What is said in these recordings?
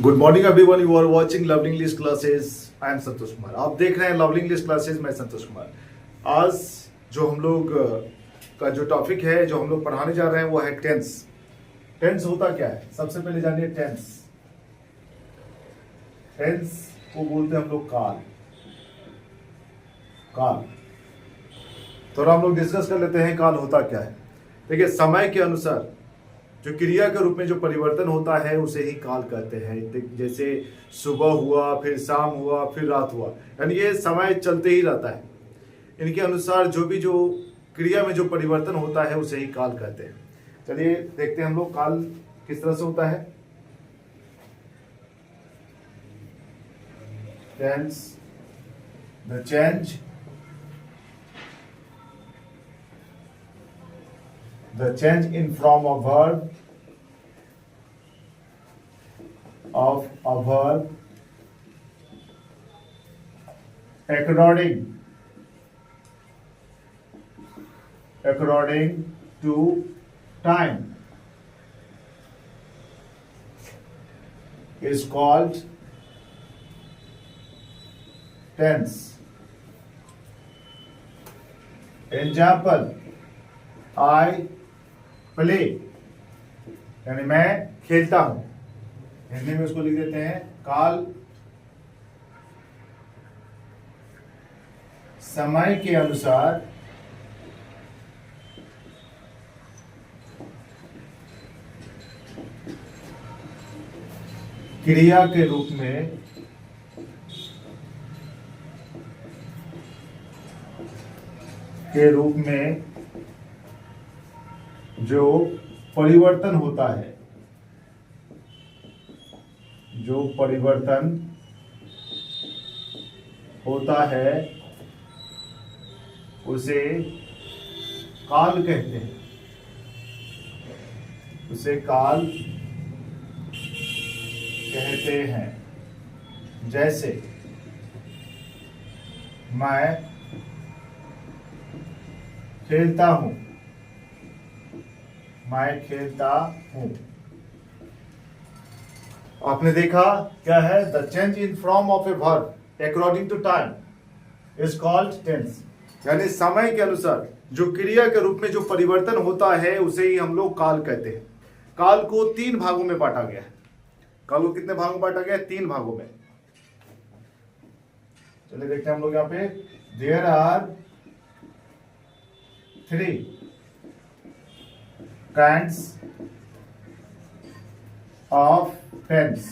Good morning everyone, you are watching lovely English classes. I am Santosh Kumar. आप देख रहे हैं लवली इंग्लिश क्लासेस। मैं संतोष कुमार। आज जो हम लोग का जो टॉपिक है, जो हम लोग पढ़ाने जा रहे हैं, वो है टेंस। टेंस होता क्या है? सबसे पहले जानिए टेंस। टेंस को बोलते हैं हम लोग काल। काल थोड़ा हम लोग डिस्कस कर लेते हैं, काल होता क्या है। देखिए, समय के अनुसार जो क्रिया के रूप में जो परिवर्तन होता है उसे ही काल कहते हैं। जैसे सुबह हुआ, फिर शाम हुआ, फिर रात हुआ, यानी ये समय चलते ही रहता है। इनके अनुसार जो क्रिया में जो परिवर्तन होता है उसे ही काल कहते हैं। चलिए देखते हैं हम लोग काल किस तरह से होता है। Tense, the change, the change in form of a verb according to time is called tense. Example, I play, यानी मैं खेलता हूं। हिंदी में उसको लिख देते हैं काल। समय के अनुसार क्रिया के रूप में जो परिवर्तन होता है, उसे काल कहते हैं। जैसे मैं खेलता हूं। आपने देखा क्या है? The change in form of a verb according to time is called tense. यानी समय के अनुसार जो क्रिया के रूप में जो परिवर्तन होता है उसे ही हम लोग काल कहते हैं। काल को 3 भागों में बांटा गया है। काल को कितने भागों में बांटा गया है? 3 भागों में। चलिए देखते हैं हम लोग यहाँ पे। There are 3 kinds of tense।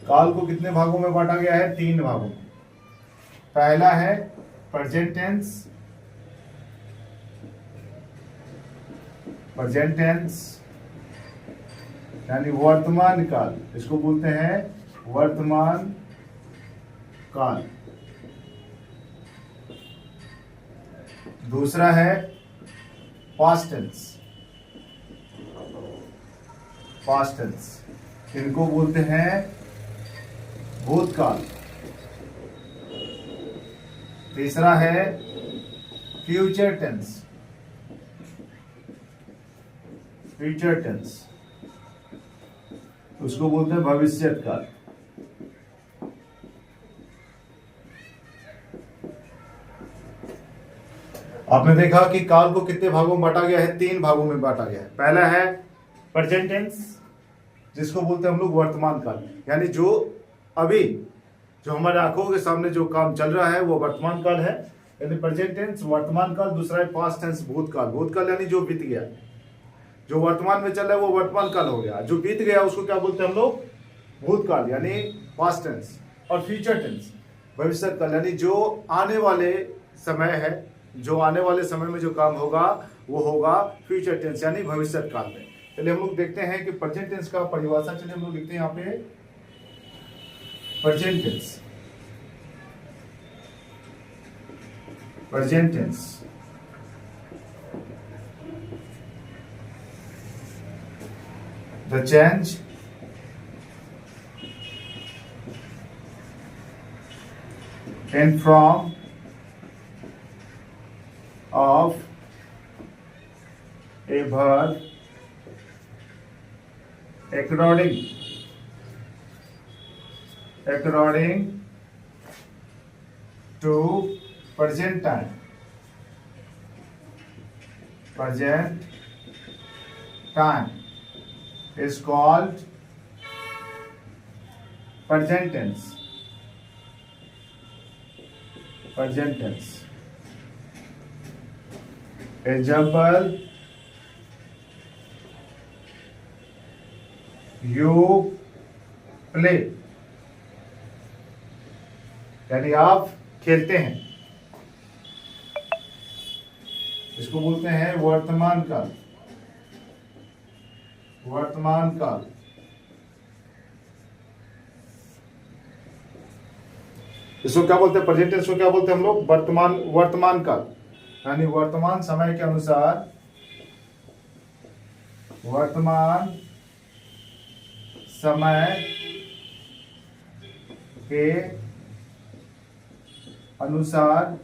काल को कितने भागों में बांटा गया है? 3 भागों में। पहला है प्रेजेंट टेंस, यानी वर्तमान काल। इसको बोलते हैं वर्तमान काल। दूसरा है पास्ट टेंस, इनको बोलते हैं भूतकाल। तीसरा है फ्यूचर टेंस, उसको बोलते हैं भविष्यत काल। आपने देखा कि काल को कितने भागों में बांटा गया है? 3 भागों में बांटा गया है। पहला है प्रेजेंट टेंस, जिसको बोलते हैं हम लोग वर्तमान काल, यानी जो अभी जो हमारे आंखों के सामने जो काम चल रहा है वो वर्तमान काल है, यानी प्रेजेंट टेंस वर्तमान काल। दूसरा है पास्ट टेंस भूतकाल यानी जो बीत गया। जो वर्तमान में चल रहा है वो वर्तमान काल हो गया। जो बीत गया उसको क्या बोलते हैं हम लोग? भूतकाल यानी पास्ट टेंस। और फ्यूचर टेंस भविष्यत काल, यानी जो आने वाले समय है, जो आने वाले समय में जो काम होगा वो होगा फ्यूचर टेंस यानी भविष्यत काल में। चलिए हम लोग देखते हैं कि प्रेजेंट टेंस का परिभाषा। चलिए हम लोग लिखते हैं यहाँ पे present tense. The change in form of a verb according to present time is called present tense. Example, you play, यानी आप खेलते हैं, इसको बोलते हैं वर्तमान काल। इसको क्या बोलते हैं? प्रेजेंट टेंस को क्या बोलते हैं हम लोग? वर्तमान काल, यानी वर्तमान समय के अनुसार, वर्तमान समय के अनुसार,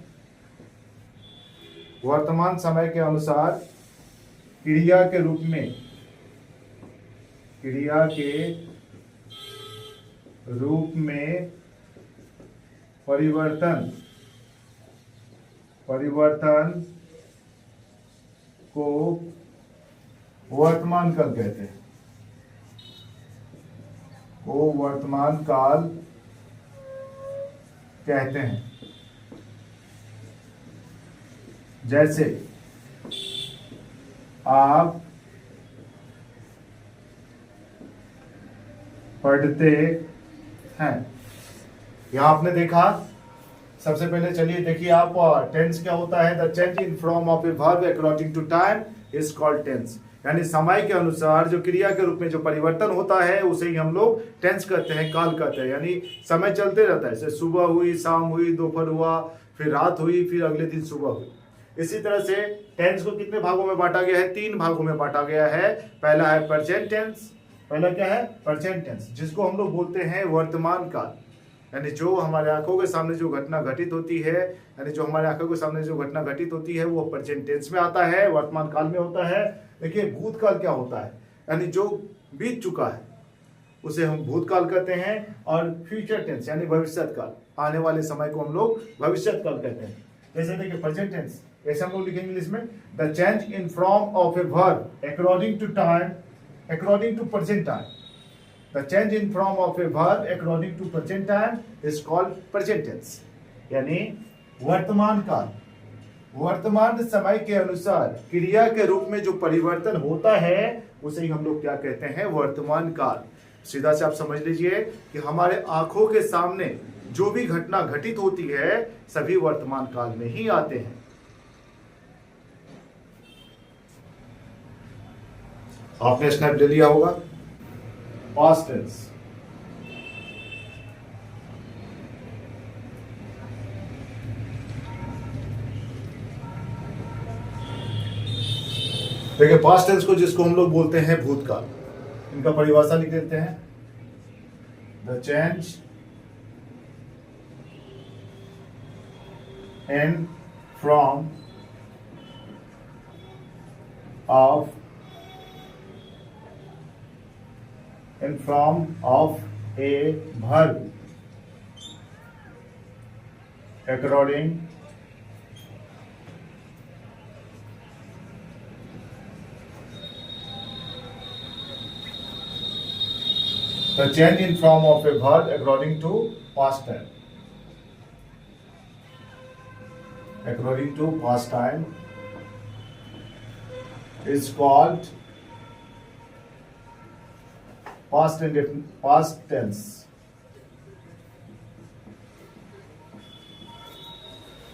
वर्तमान समय के अनुसार क्रिया के रूप में, परिवर्तन को वर्तमान काल कहते हैं, वर्तमान काल कहते हैं। जैसे आप पढ़ते हैं, यहां आपने देखा। सबसे पहले चलिए देखिए आप, टेंस क्या होता है? The change in form of a verb according to time is called tense, यानी समय के अनुसार जो क्रिया के रूप में जो परिवर्तन होता है उसे ही हम लोग टेंस कहते हैं, काल कहते हैं। यानी समय चलते रहता है, जैसे सुबह हुई, शाम हुई, दोपहर हुआ, फिर रात हुई, फिर अगले दिन सुबह हुई। इसी तरह से टेंस को कितने भागों में बांटा गया है? 3 भागों में बांटा गया है। पहला है प्रेजेंट टेंस, पहला क्या है? प्रेजेंट टेंस, जिसको हम लोग बोलते हैं वर्तमान काल, यानी जो हमारे आंखों के सामने जो घटना घटित होती है, वो प्रेजेंट टेंस में आता है, वर्तमान काल में होता है। देखिए भूतकाल क्या होता है? यानी जो बीत चुका है उसे हम भूतकाल कहते हैं, और फ्यूचर टेंस यानी भविष्यत काल, आने वाले समय को हम लोग भविष्यत काल कहते हैं। जैसे देखिए प्रेजेंट टेंस ऐसे हम लोग लिखेंगे इंग्लिश में, the change in form of a verb according to time, according to present time. The change in form of a verb according to present time is called present tense, यानी वर्तमान काल, वर्तमान समय के अनुसार क्रिया के रूप में जो परिवर्तन होता है उसे ही हम लोग क्या कहते हैं? वर्तमान काल। सीधा से आप समझ लीजिए कि हमारे आंखों के सामने जो भी घटना घटित होती है सभी वर्तमान काल में ही आते हैं। आपने स्नैप ले लिया होगा। पास्ट टेंस, देखिए पास्ट टेंस को जिसको हम लोग बोलते हैं भूतकाल, इनका परिभाषा लिख देते हैं। The change in from of a verb according the change in form of a verb according to past time, is called past tense।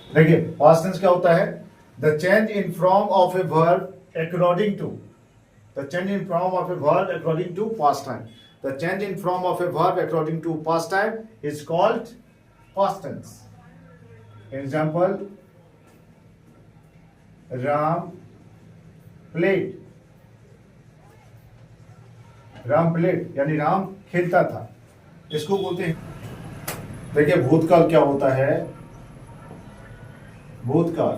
देखिए पास्ट टेंस क्या होता है? The change in form of a verb according to, the change in form of a verb according to past time, the change in form of a verb according to past time is called past tense. Example, Ram played, यानी राम खेलता था, इसको बोलते हैं। देखिए भूतकाल क्या होता है? भूतकाल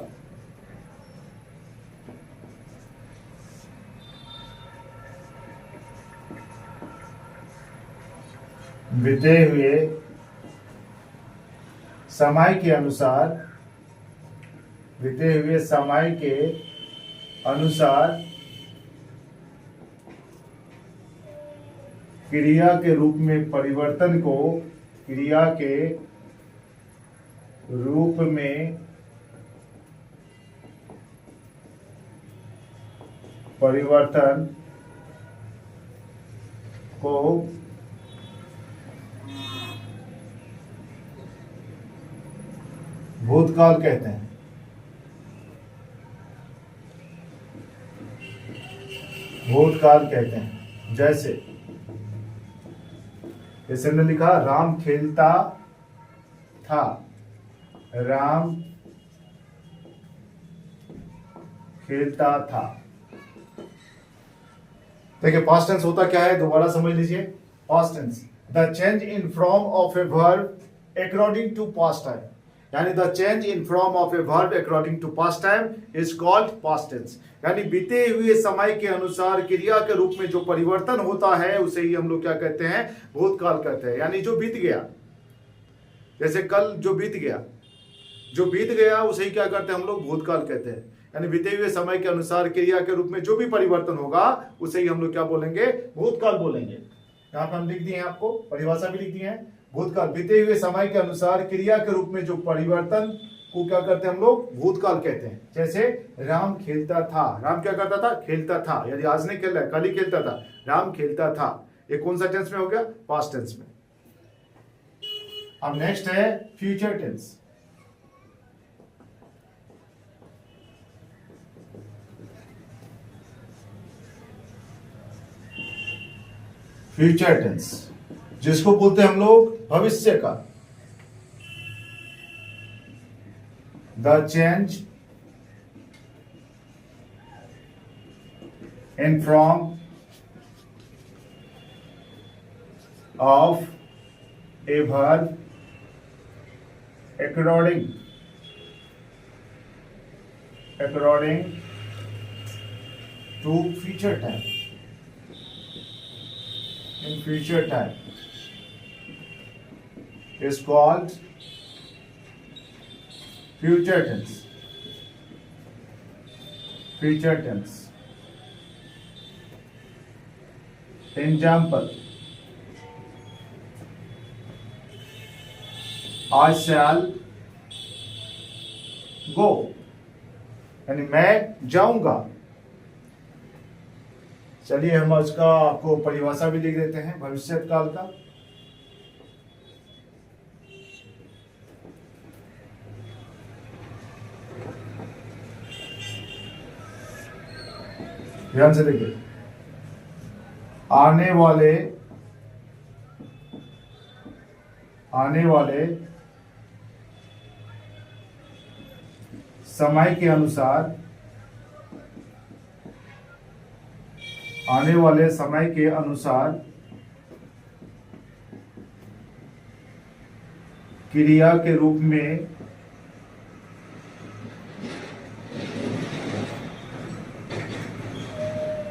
बीते हुए समय के अनुसार, बीते हुए समय के अनुसार क्रिया के रूप में परिवर्तन को, क्रिया के रूप में परिवर्तन को भूतकाल कहते हैं। भूतकाल कहते हैं। जैसे हमने लिखा राम खेलता था, राम खेलता था। देखिए पास्ट टेंस होता क्या है, दोबारा समझ लीजिए। Past tense, the change in form of a verb according to past time, यानी the change in form of a verb according to past time is called past tense. यानी बीते हुए समय के अनुसार क्रिया के रूप में जो परिवर्तन होता है उसे ही हम लोग क्या कहते हैं, भूतकाल कहते हैं। यानी जो बीत गया, जैसे कल जो बीत गया, जो बीत गया उसे ही क्या करते हैं हम लोग, भूतकाल कहते हैं। यानी बीते हुए समय के अनुसार क्रिया के रूप में जो भी परिवर्तन होगा उसे ही हम लोग क्या बोलेंगे, भूतकाल बोलेंगे। यहाँ पर हम लिख दिए हैं, आपको परिभाषा भी लिख दी है। भूतकाल, बीते हुए समय के अनुसार क्रिया के रूप में जो परिवर्तन को क्या करते हैं हम लोग, भूतकाल कहते हैं। जैसे राम खेलता था, राम क्या करता था, खेलता था। यदि आज नहीं खेल रहा है, कल ही खेलता था, राम खेलता था। ये कौन सा टेंस में हो गया, पास्ट टेंस में। अब नेक्स्ट है फ्यूचर टेंस। फ्यूचर टेंस जिसको बोलते हैं हम लोग भविष्य काल। The change in from of a verb according to future time, in future time is called future tense. Future tense. Example, I shall go, यानी मैं जाऊंगा। चलिए हम उसका आपको परिभाषा भी लिख देते हैं भविष्य काल का। ध्यान से देखिए, आने वाले समय के अनुसार, आने वाले समय के अनुसार क्रिया के रूप में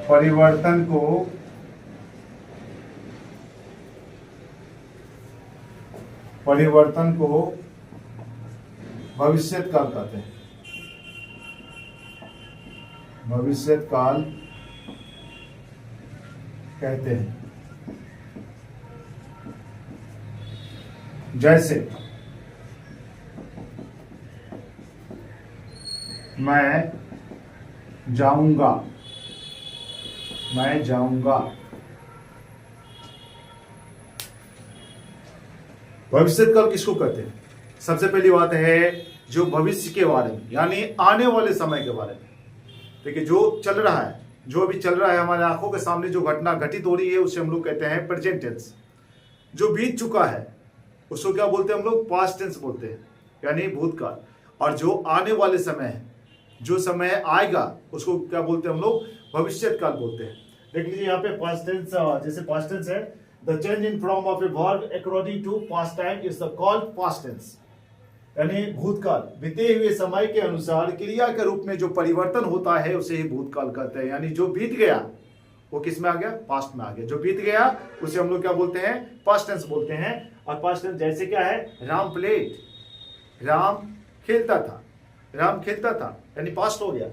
परिवर्तन को भविष्यत काल कहते हैं। भविष्यत काल कहते हैं। जैसे मैं जाऊंगा, मैं जाऊंगा। भविष्यत काल किसको कहते हैं? सबसे पहली बात है जो भविष्य के बारे में, यानी आने वाले समय के बारे में। देखिए जो चल रहा है, जो अभी चल रहा है हमारे आंखों के सामने, जो घटना घटित हो रही है उसे हम लोग कहते हैं प्रेजेंट टेंस। जो बीत चुका है उसको क्या बोलते हैं हम लोग, पास्ट टेंस बोलते हैं, यानी भूतकाल। और जो आने वाले समय है, जो समय आएगा उसको क्या बोलते हैं हम लोग, भविष्यत काल बोलते हैं। देख लीजिए यहाँ पे पास्ट टेंस, जैसे पास्ट टेंस है, the change in form of a verb according to past time is the called past tense, यानी भूतकाल। बीते हुए समय के अनुसार क्रिया के रूप में जो परिवर्तन होता है उसे ही भूतकाल कहते हैं। यानी जो बीत गया वो किस में आ गया, पास्ट में आ गया। जो बीत गया उसे हम लोग क्या बोलते हैं, पास्ट टेंस बोलते हैं। और पास्ट टेंस जैसे क्या है, राम प्लेड, राम खेलता था, राम खेलता था, यानी पास्ट हो गया।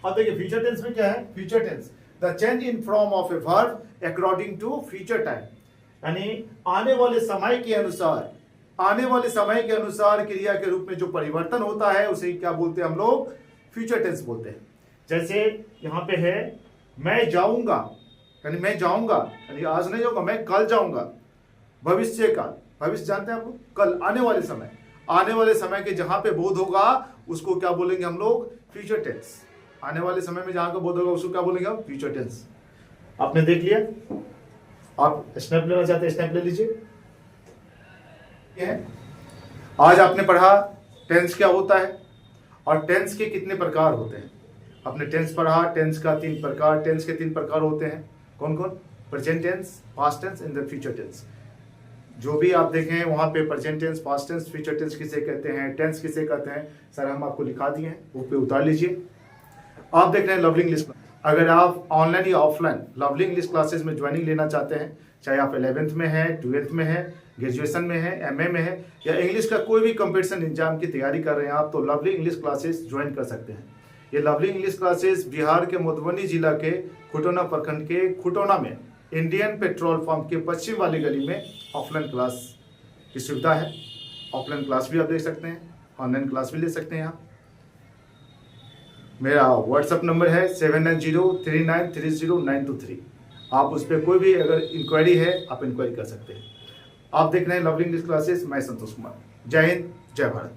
अब देखिए फ्यूचर टेंस में क्या है, future tense the change in form of a verb according to future time, यानी आने वाले समय के अनुसार, आने वाले समय के अनुसार क्रिया के रूप में जो परिवर्तन होता है उसे क्या बोलते हैं हम लोग, फ्यूचर टेंस बोलते हैं। जैसे यहाँ पे है मैं जाऊंगा, यानी मैं जाऊंगा, यानी आज नहीं जाऊंगा, मैं कल जाऊंगा। भविष्य काल, भविष्य जानते हैं आप लोग, कल, आने वाले समय, आने वाले समय के जहां पे बोध होगा उसको क्या बोलेंगे हम लोग, फ्यूचर टेंस। आने वाले समय में जहां का बोध होगा उसको क्या बोलेंगे हम, फ्यूचर टेंस। आपने देख लिया, आप स्नैप लेना चाहते हैं स्नैप ले लीजिए। आज आपने पढ़ा टेंस क्या होता है और टेंस के कितने प्रकार होते हैं। आपने टेंस पढ़ा, टेंस का 3 प्रकार, टेंस के 3 प्रकार होते हैं, कौन कौन, present tense, past tense and the future tense. जो भी आप देखें वहां पे present tense, past tense, future tense किसे कहते हैं, टेंस किसे कहते हैं, सर हम आपको लिखा दिए हैं, वो पे उतार लीजिए। आप देख रहे हैं लवली इंग्लिश। अगर आप ऑनलाइन या ऑफलाइन लवली इंग्लिश क्लासेस में ज्वाइनिंग लेना चाहते हैं, चाहे आप 11th में है, 12th में है, ग्रेजुएशन में है, एमए में है, या इंग्लिश का कोई भी कंपटीशन एग्जाम की तैयारी कर रहे हैं आप, तो लवली इंग्लिश क्लासेस ज्वाइन कर सकते हैं। ये लवली इंग्लिश क्लासेस बिहार के मधुबनी जिला के खुटौना प्रखंड के खुटौना में इंडियन पेट्रोल पंप के पश्चिम वाली गली में ऑफलाइन क्लास की सुविधा है। ऑफलाइन क्लास भी आप देख सकते हैं, ऑनलाइन क्लास भी ले सकते हैं आप। मेरा व्हाट्सअप नंबर है 7903930923। आप उस पर कोई भी अगर इंक्वायरी है आप इंक्वायरी कर सकते हैं। आप देख रहे हैं लवली इंग्लिश क्लासेस, मैं संतोष कुमार। जय हिंद, जय भारत।